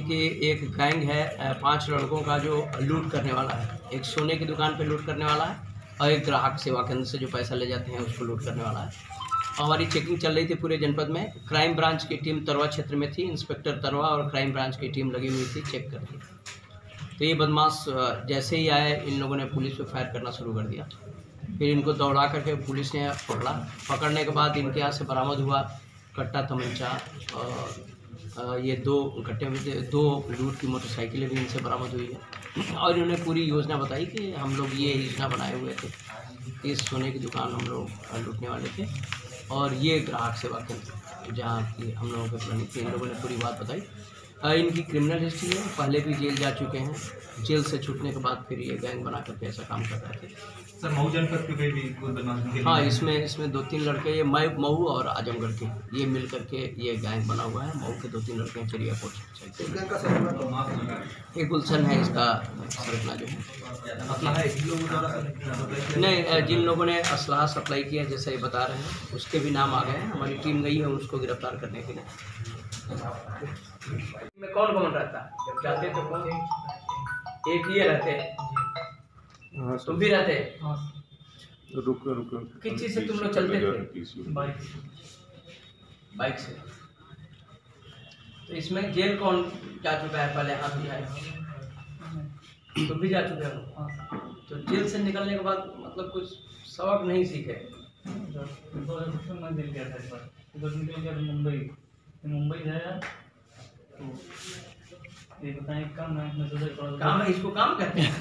कि एक गैंग है 5 लड़कों का जो लूट करने वाला है। एक सोने की दुकान पे लूट करने वाला है और एक ग्राहक सेवा केंद्र से जो पैसा ले जाते हैं उसको लूट करने वाला है। हमारी चेकिंग चल रही थी पूरे जनपद में। क्राइम ब्रांच की टीम तरवा क्षेत्र में थी, इंस्पेक्टर तरवा और क्राइम ब्रांच की टीम लगी हुई थी चेक कर रही। तो ये बदमाश जैसे ही आए इन लोगों ने पुलिस पे फायर करना शुरू कर दिया। फिर इनको दौड़ा करके पुलिस ने पकड़ा। पकड़ने के बाद इनके यहाँ से बरामद हुआ कट्टा, तमंचा और ये 2 कट्टे में 2 लूट की मोटरसाइकिलें भी इनसे बरामद हुई है। और इन्होंने पूरी योजना बताई कि हम लोग ये योजना बनाए हुए थे, इस सोने की दुकान हम लोग लूटने वाले थे और ये ग्राहक सेवा केंद्र जहाँ की हम लोगों के प्लानिंग थी। इन लोगों ने पूरी बात बताई। इनकी क्रिमिनल हिस्ट्री है, पहले भी जेल जा चुके हैं। जेल से छूटने के बाद फिर ये गैंग बना करके ऐसा काम कर रहे थे। सर मऊ जनपद के कोई भी कोई बदमाशी? हाँ, इसमें 2-3 लड़के, ये मऊ और आजमगढ़ के ये मिल करके ये गैंग बना हुआ है। मऊ के 2-3 लड़के हैं चिड़ियाकोट। एक गुलशन है इसका सरगना जो है। नहीं, जिन लोगों ने असलाह सप्लाई किया जैसा ये बता रहे हैं उसके भी नाम आ गए हैं। हमारी टीम गई है उसको गिरफ्तार करने के लिए। में कौन कौन रहता है? जब जाते तो कौन? एक ये रहते। हाँ, तुम भी रहते? रुको किस चीज़ से तुम लोग चलते थे? बाइक से। तो इसमें जेल कौन जा चुका है? पहले हाथ उठाए। तुम भी जा चुके हो? तो जेल से निकलने के बाद मतलब कुछ सबक नहीं सीखे? मुंबई गया तो ये बताएं काम है, काम है, इसको काम कहते हैं।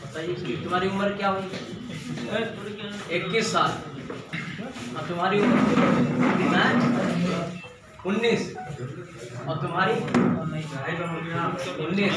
बताइए तुम्हारी उम्र क्या हुई? 21 साल। और तुम्हारी उम्र 19 और तुम्हारी 19।